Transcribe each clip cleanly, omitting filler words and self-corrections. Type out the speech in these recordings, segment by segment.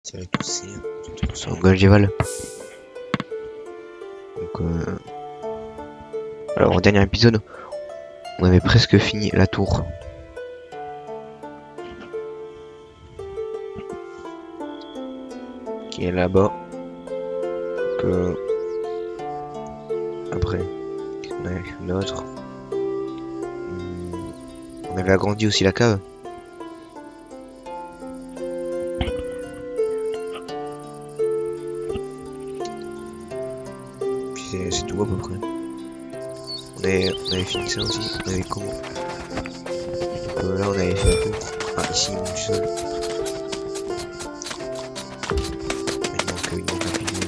Salut à tous, c'est Golgival. Donc, alors, au dernier épisode, on avait presque fini la tour. Qui est là-bas. Donc, après, qu'est-ce qu'on avait fait d'autre? On avait agrandi aussi la cave. Puis c'est tout à peu près. On avait fini ça aussi. On avait comment? Donc, là, on avait fait la tour. Ah, ici, il manque du sol. Il manque un pilier.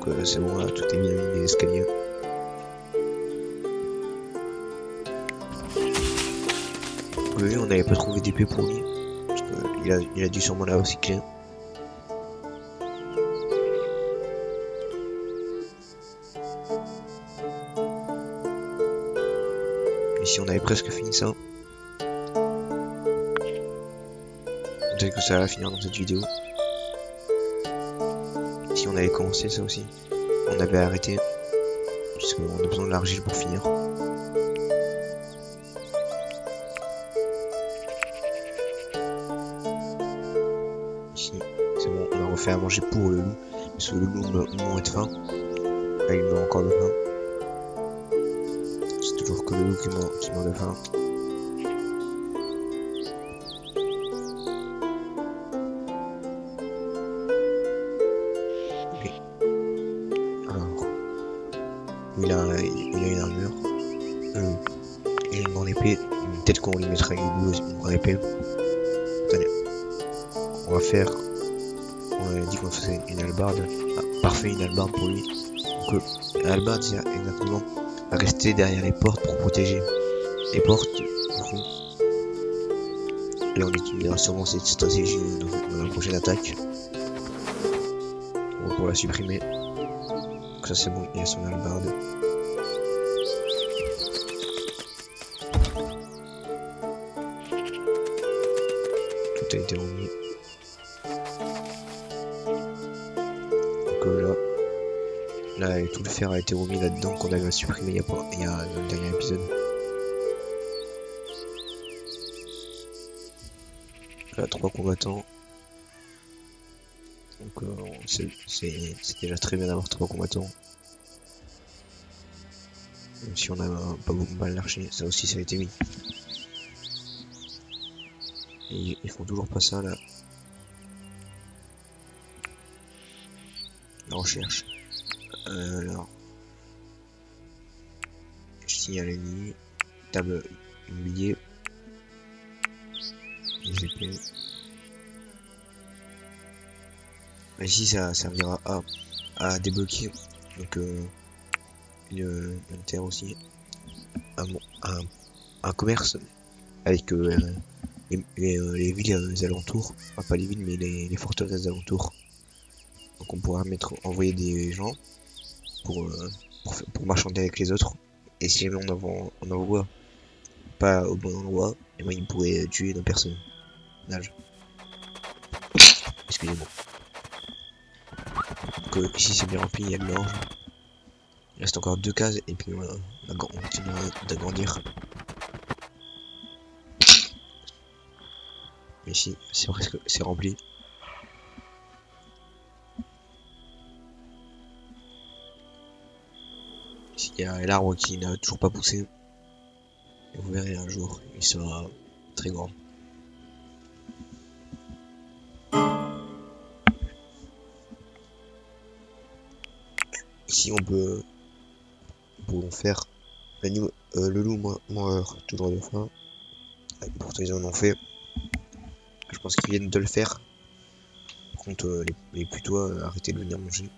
Donc, c'est bon, là, tout est mis les escaliers. Oui, on n'avait pas trouvé d'épée pour lui. Parce que il a dû sûrement la recycler. Ici, on avait presque fini ça. Peut-être que ça va finir dans cette vidéo. Ici, on avait commencé ça aussi. On avait arrêté. Puisqu'on a besoin de l'argile pour finir. Ici, c'est bon, on a refait à manger pour le loup. Parce que le loup meurt de faim. Là, il meurt encore de faim. C'est toujours que le loup qui meurt de faim. Okay. Alors, il a une armure. Il a une grande épée. Peut-être qu'on lui mettra une grande épée. Attendez. On va faire. On a dit qu'on faisait une hallebarde. Ah, parfait, une hallebarde pour lui. Donc, l'hallebarde, c'est exactement rester derrière les portes pour protéger les portes. Du coup, là, on utilisera sûrement cette stratégie dans la prochaine attaque. Pour la supprimer. Donc, ça, c'est bon, il y a son hallebarde. Tout a été remis. Donc là, tout le fer a été remis là-dedans qu'on avait supprimé il y a dans le dernier épisode. Là, 3 combattants. Donc c'est déjà très bien d'avoir 3 combattants. Même si on a pas beaucoup mal l'archer, ça aussi ça a été mis. Et ils font toujours pas ça là. La recherche. Alors. Signal ennemi. Table immobilier. Les épées. Ici ça servira à débloquer donc une terre aussi. Un commerce avec les villes des alentours. Enfin, pas les villes mais les forteresses des alentours. Donc on pourra envoyer des gens pour marchander avec les autres. Et si jamais on envoie pas au bon endroit, et ben ils pourraient tuer nos personnages. Excusez-moi. Donc ici c'est bien rempli, il y a de l'orge. Il reste encore 2 cases et puis on continue d'agrandir. Mais ici c'est presque c'est rempli. Ici il y a l'arbre qui n'a toujours pas poussé. Et vous verrez un jour, il sera très grand. Ici on peut faire le loup meurt toujours de faim. Pourtant ils en ont fait. Je pense qu'ils viennent de le faire. Par contre les putois arrêtez de venir manger.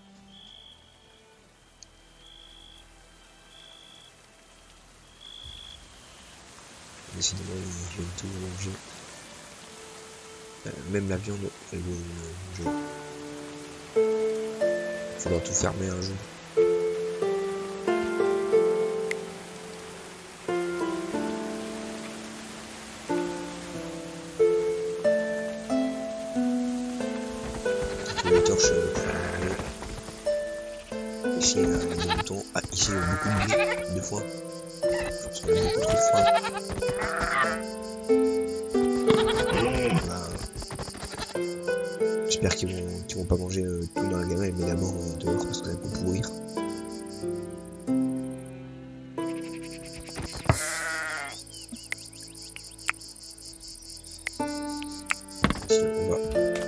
Décidément ils viennent tout manger. Même la viande elle veut manger. Il faudra tout fermer un jour. pour les torches pour manger. Ici il y a des moutons. Ah ici il y a beaucoup de blé, 2 fois. Parce qu'on a beaucoup trop de faim. Voilà. J'espère qu'ils vont pas manger tout dans la gamelle, mais d'abord dehors parce que ça peut pourrir. Sinon on va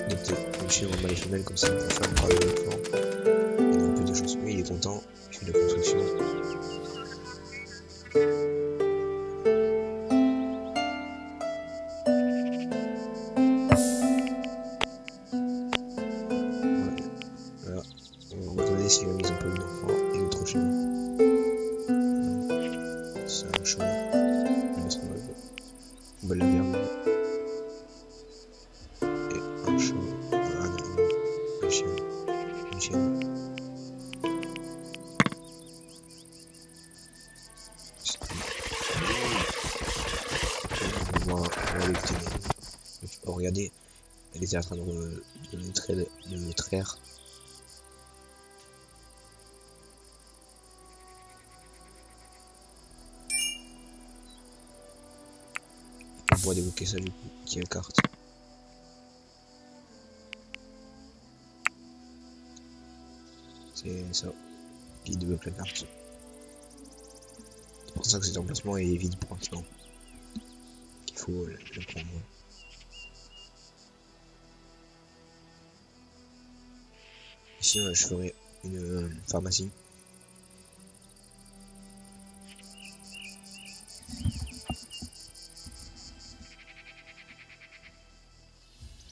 adopter une chèvre mâle et femelle comme ça on peut faire un travail de plan. Il y a un peu de chance. Oui il est content, il fait de la construction. Voilà. On va regarder si jamais ils ont pas eu d'enfant et autre chez nous. C'est un choix. On va la garder. Et un chat, un animal, un chien, une chienne. On va adopter. Oh, regardez, elle était en train de traire. On pourra débloquer ça du coup, qui est la carte. C'est ça, qui débloque la carte. C'est pour ça que cet emplacement est vide pour l'instant. Il faut le prendre. Ici, je ferai une pharmacie.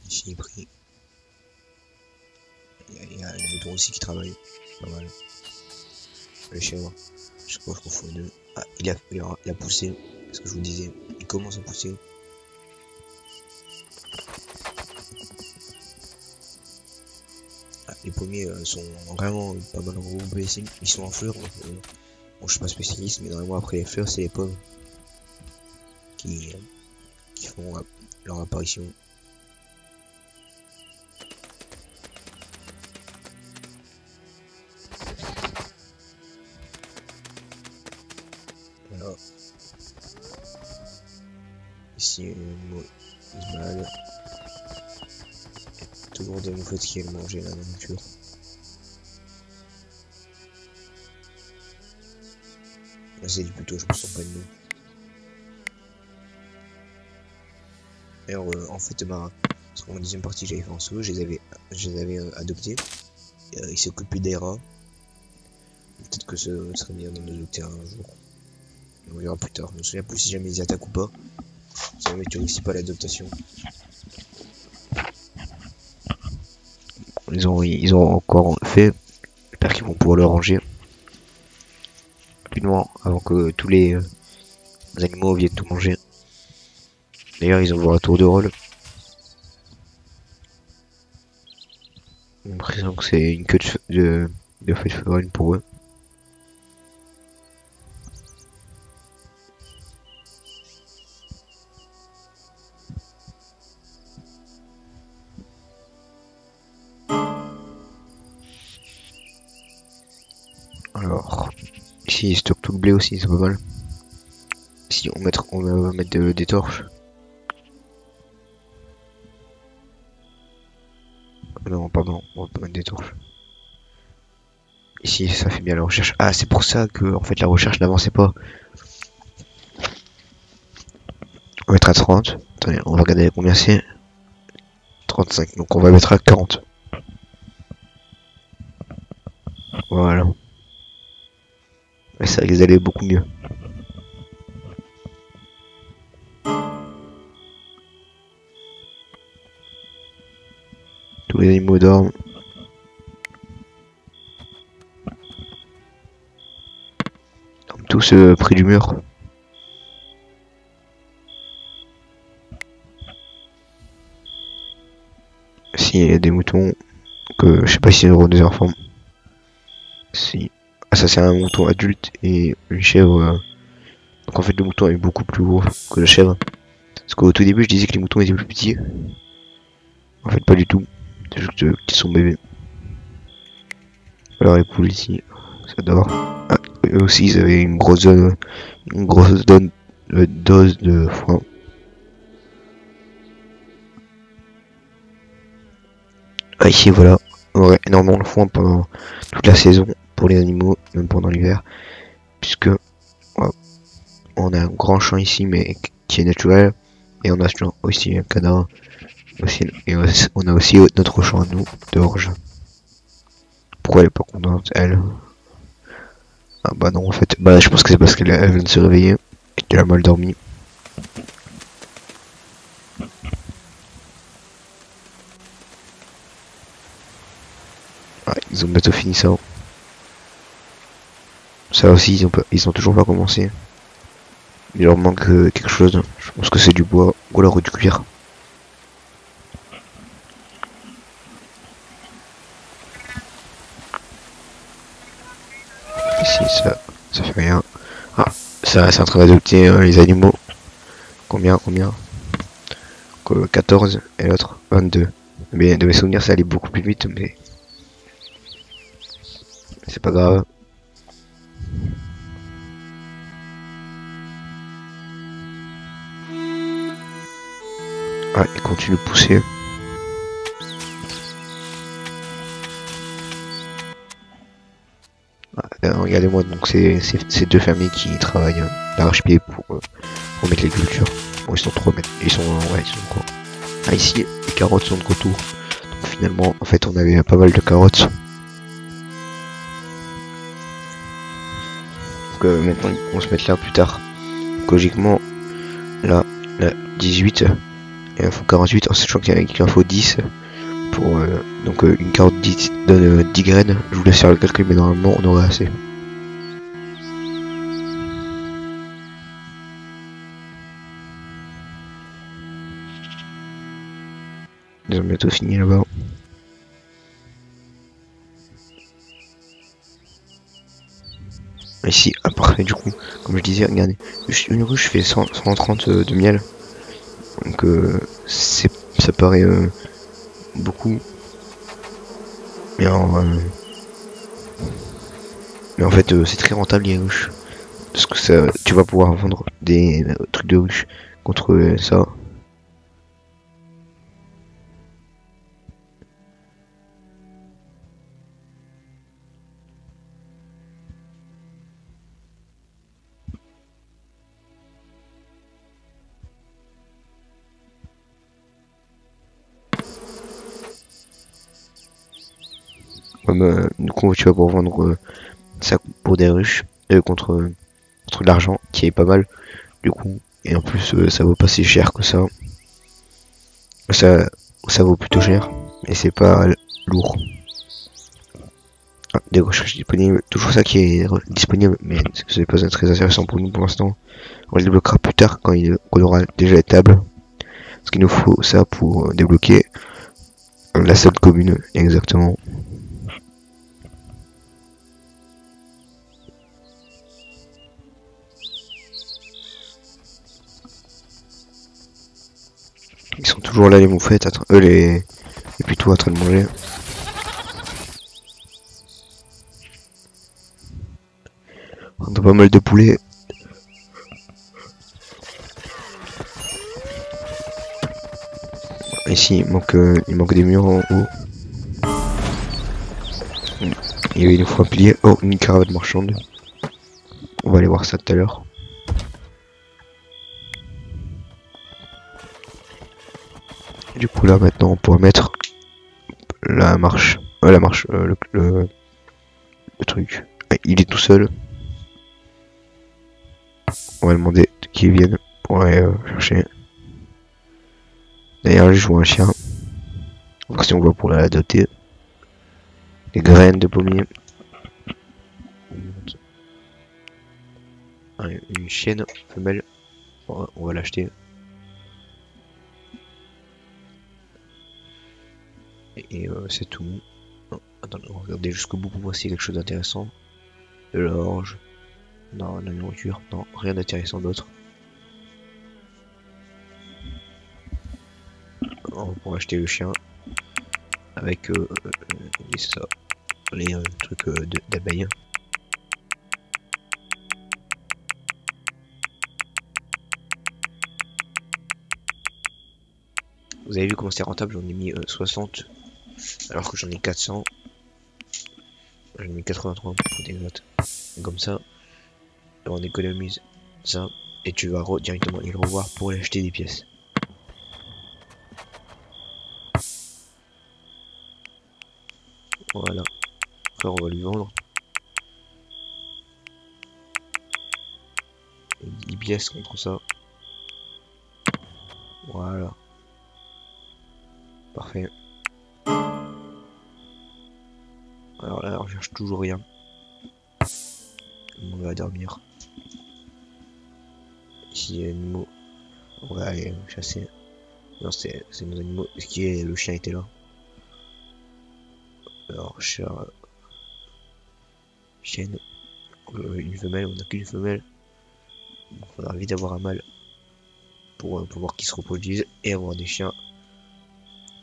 Ici, pris. Il y a les moutons aussi qui travaillent. Pas mal. Les chèvres. Je sais pas, je confonds les deux. Ah, il a poussé. C'est ce que je vous disais. Il commence à pousser. Ah, les pommiers sont vraiment pas mal regroupés ici. Ils sont en fleurs. Bon, je suis pas spécialiste, mais normalement après les fleurs, c'est les pommes qui font leur apparition. Voilà. Ici, Ismaël. Toujours des moufettes qui aiment manger la nourriture. C'est du plutôt, je me sens pas de nous. Alors, en fait, parce qu'en deuxième partie, j'avais fait en solo, je les avais adoptés. Ils s'occupent plus des rats. Peut-être que ce serait bien d'en adopter un jour. On verra plus tard. Je me souviens plus si jamais ils attaquent ou pas. Si jamais tu réussis pas l'adaptation. Ils ont encore fait. J'espère qu'ils vont pouvoir le ranger rapidement avant que tous les animaux viennent tout manger. D'ailleurs, ils ont leur tour de rôle. J'ai l'impression que c'est une queue de feuilles de farine pour eux. Alors, ici ils stockent tout le blé aussi, c'est pas mal. Si on va mettre des torches. Non, pardon, on va pas mettre des torches. Ici, ça fait bien la recherche. Ah, c'est pour ça que en fait la recherche n'avançait pas. On va mettre à 30. Attendez, on va regarder combien c'est. 35, donc on va mettre à 40. Voilà. Et ça risque d'aller beaucoup mieux. Tous les animaux dorment. Ils dorment tous près du mur. S'il y a des moutons, que je sais pas si c'est des enfants. Si. Ah, ça c'est un mouton adulte et une chèvre. Donc en fait le mouton est beaucoup plus gros que la chèvre. Parce qu'au tout début je disais que les moutons étaient plus petits. En fait pas du tout. juste qu'ils sont bébés. Alors les poules ici, ça dort. Ah, eux aussi ils avaient une grosse dose de foin. Ah, ici voilà, on aurait énormément de foin pendant toute la saison pour les animaux, même pendant l'hiver, puisque ouais, on a un grand champ ici mais qui est naturel, et on a aussi un cadavre aussi, et on a aussi notre champ à nous d'orge. Pourquoi elle est pas contente elle? Ah bah non en fait, bah je pense que c'est parce qu'elle vient de se réveiller et qu'elle a mal dormi. Ah, ils ont bientôt fini ça. Ça aussi ils ont toujours pas commencé. Il leur manque quelque chose. Je pense que c'est du bois ou alors du cuir. Ici ça fait rien. Ah, ça c'est en train d'adopter les animaux. Combien 14 et l'autre 22. Mais de mes souvenirs ça allait beaucoup plus vite mais c'est pas grave. Ah, il continue de pousser. Ah, regardez-moi, donc c'est deux familles qui travaillent d'arrache-pied pour mettre les cultures. Bon, ils sont trois, mais ils sont quoi. Ah, ici, les carottes sont de retour. Donc finalement, en fait, on avait pas mal de carottes. Donc maintenant, ils vont se mettre là plus tard. Donc, logiquement, là, 18, et il faut 48, en sachant qu'il en faut 10. Pour, donc une carotte donne 10 graines. Je vous laisse faire le calcul, mais normalement, on aurait assez. Ils ont bientôt fini là-bas. Ici, ah parfait, du coup, comme je disais, regardez, une ruche fait 130 de miel. Donc ça paraît beaucoup. Mais en fait, c'est très rentable les ruches. Parce que ça, tu vas pouvoir vendre des trucs de ruche contre ça. Du coup, tu vas pouvoir vendre ça pour des ruches contre de l'argent qui est pas mal. Du coup, et en plus, ça vaut pas si cher que ça. Ça, ça vaut plutôt cher, mais c'est pas lourd. Ah, des recherches disponibles, toujours ça qui est disponible, mais c'est pas très intéressant pour nous pour l'instant. On le débloquera plus tard quand on aura déjà les tables. Parce qu'il nous faut ça pour débloquer la salle commune, exactement. Ils sont toujours là les moufettes, les plutôt en train de manger. On a pas mal de poulets. Ici il manque des murs en haut. Et il nous faut un pilier. Oh, une caravane marchande. On va aller voir ça tout à l'heure. Du coup là maintenant on pourra mettre la marche. Le truc. Il est tout seul. On va demander qu'il vienne pour aller chercher. D'ailleurs, je vois un chien. Voir si on voit pour la doter. Les graines de pommier. Une chienne femelle. On va l'acheter. Et c'est tout. Non, attendez, on va regarder jusqu'au bout pour voir s'il y a quelque chose d'intéressant. De l'orge. Non, la nourriture. Non, rien d'intéressant d'autre. On va pouvoir acheter le chien. avec ça, les trucs d'abeilles. Vous avez vu comment c'est rentable, j'en ai mis 60 alors que j'en ai 400. J'en ai mis 83 pour des notes. Comme ça, on économise ça et tu vas directement aller le revoir pour acheter des pièces. Voilà. Après on va lui vendre 10 pièces contre ça. Voilà. Parfait. Alors là, on cherche toujours rien. On va dormir. Ici, il y a animaux. On va aller chasser. Non, c'est nos animaux. Ce qui est, le chien était là. Alors, cher chienne. Une femelle, on n'a qu'une femelle. Il faudra vite avoir un mâle pour pouvoir qu'ils se reproduisent et avoir des chiens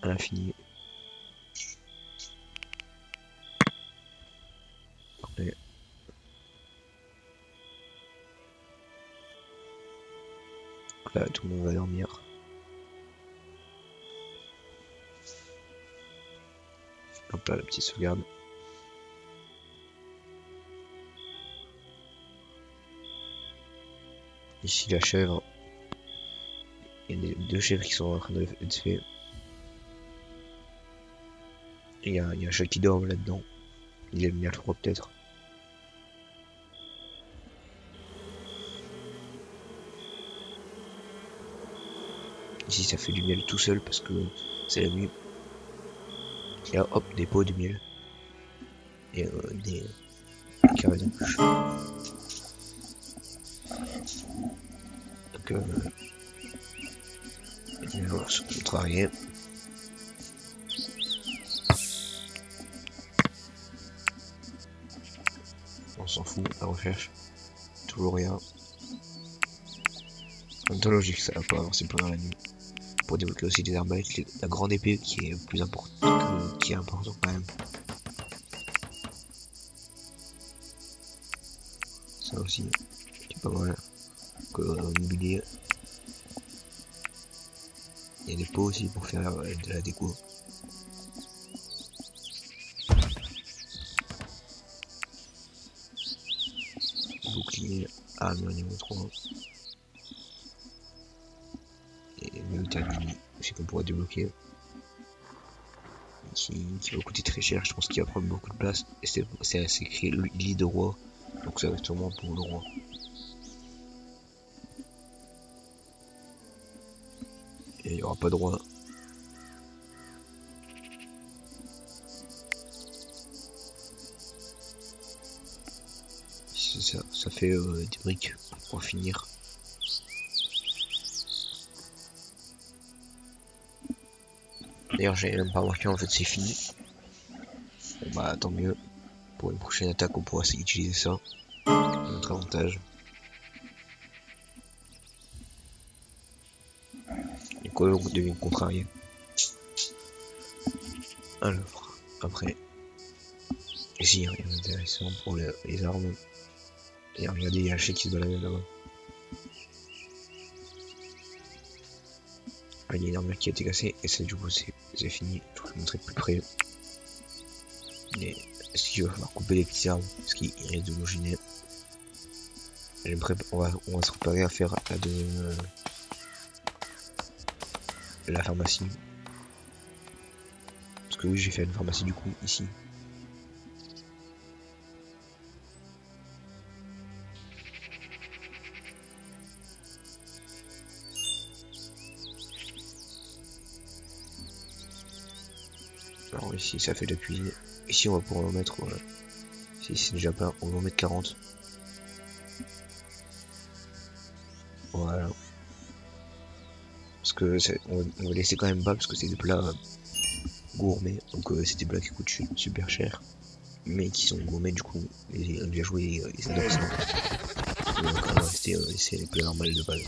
à l'infini. Là, tout le monde va dormir. Hop là, la petite sauvegarde. Ici, la chèvre. Il y a deux chèvres qui sont en train d'être faits. Il y a un chat qui dort là-dedans. Il aime bien le froid peut-être. Ici ça fait du miel tout seul parce que c'est la nuit. Et là hop, des pots de miel. Et des carrés de couche. Donc on va se contrarier. On s'en fout, la recherche. Toujours rien. En même temps logique, ça va pas avancer pendant la nuit. Pour débloquer aussi des armes avec la grande épée qui est plus importante, qui est important quand même. Ça aussi, c'est pas mal. Que mobilier. Il y a des pots aussi pour faire de la déco. Bouclier, armure niveau 3. Et le termini aussi qu'on pourra débloquer. Qui va coûter très cher, je pense qu'il va prendre beaucoup de place. Et c'est écrit lit de roi. Donc ça va être sûrement pour le roi. Et il n'y aura pas de roi. Ça fait des briques pour finir. D'ailleurs j'ai même pas remarqué, en fait c'est fini. Bon, bah tant mieux. Pour une prochaine attaque on pourra utiliser ça. Notre avantage. Et quoi on devient contrarié. Alors après. Ici il y a rien d'intéressant pour les armes. Et regardez, il y a un chien qui se balade là-bas. Ah, il y a une armure qui a été cassée et ça du coup c'est fini. Je vais vous montrer plus près. Est-ce qu'il va falloir couper les petits arbres parce qu'il risque de nous gêner. On va se préparer à faire la pharmacie. Parce que oui, j'ai fait une pharmacie du coup ici. Alors ici ça fait de la cuisine. Ici on va pouvoir en mettre, si c'est déjà plein, on va en mettre 40. Voilà. Parce que on va laisser quand même bas parce que c'est des plats gourmets. Donc c'est des plats qui coûtent super cher. Mais qui sont gourmets du coup. Les villageois ils adorent ça. On va quand même rester c'est les plats normaux de base.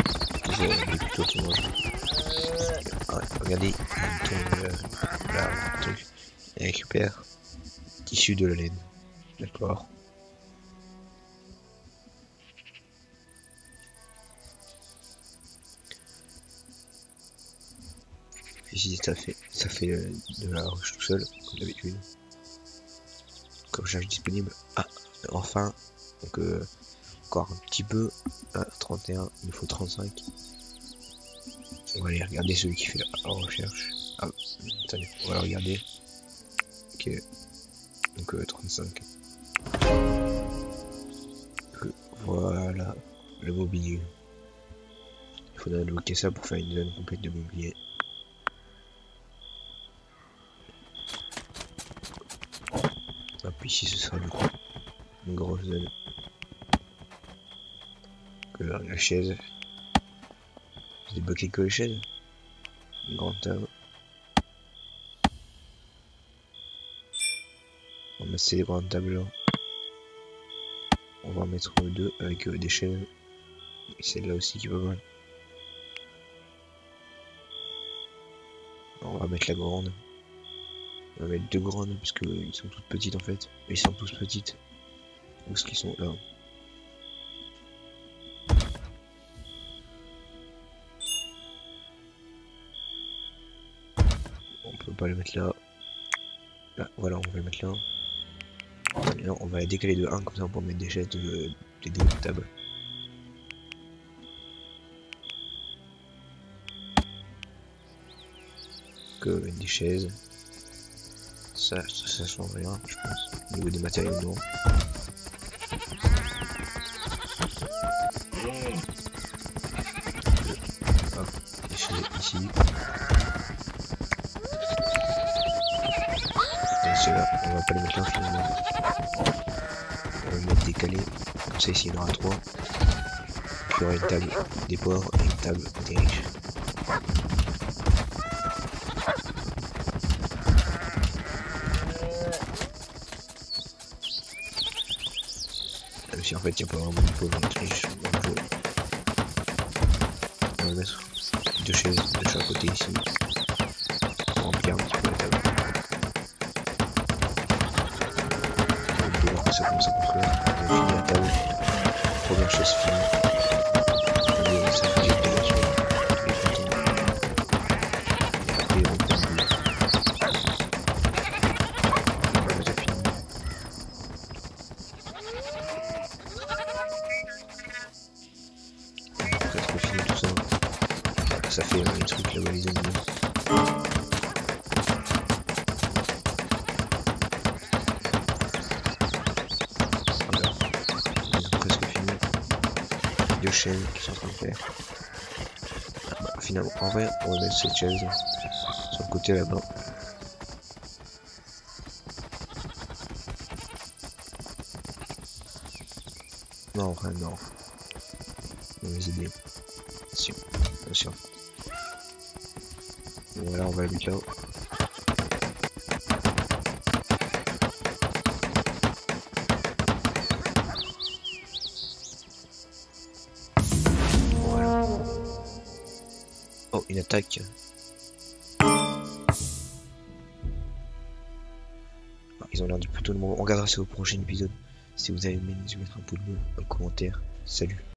Toujours les plutôt qui mangent. Ah, regardez, il tourne là, le truc. Et récupère tissu de la laine. D'accord. Ici ça fait de la ruche tout seul, comme d'habitude. Comme charge disponible. Ah, enfin. Donc encore un petit peu. Ah, 31, il nous faut 35. On va aller regarder celui qui fait la recherche. Ah, attendez, on va regarder. Ok. Donc 35. Voilà le mobilier. Il faudrait bloquer ça pour faire une zone complète de mobilier. Hop, ici ce sera du coup une grosse zone. Que la chaise. J'ai débloqué que les chaises. Une grande table. On va mettre ces grandes tables là. On va en mettre deux avec des chaises. Et celle-là aussi qui est pas mal. On va mettre la grande. On va mettre deux grandes parce qu'ils sont toutes petites en fait. Ils sont tous petites. Où est-ce qu'ils sont là? On peut pas le mettre là. Là, voilà, on va le mettre là. Et là, on va décaler de 1 comme ça pour mettre des chaises des tables. Que mettre des chaises. Ça change rien, je pense. Au niveau des matériaux, non. Hop, des chaises ici. Et ceux-là, on va pas les mettre là finalement. On va les mettre décalés. Comme ça, ici, il y en aura 3. Puis il y aura une table des pauvres et une table des riches. Même si en fait il n'y a pas vraiment de pauvres et de riches dans le jeu. On va mettre deux chaises de chaque côté ici. Pour remplir un petit peu la table. On peut voir que ça commence à construire. On a fini la table. Première chaise finie. Et ça fait des décorations. Il est content. Et après on peut rouler. Voilà, j'ai fini. Presque fini tout ça. Ça fait les trucs là-bas les animaux. Voilà, ils ont presque fini. Deux chaînes qui sont en train de faire. Bah, finalement, en vrai, on va mettre cette chaise sur le côté là-bas. Non, en vrai, non. Mauvaise idée. Attention, attention. Voilà, on va la mettre là-haut. Voilà. Oh, une attaque. Ils ont l'air de plutôt le moment. On regardera ça au prochain épisode. Si vous avez aimé, n'hésitez pas à mettre un pouce bleu, un commentaire. Salut.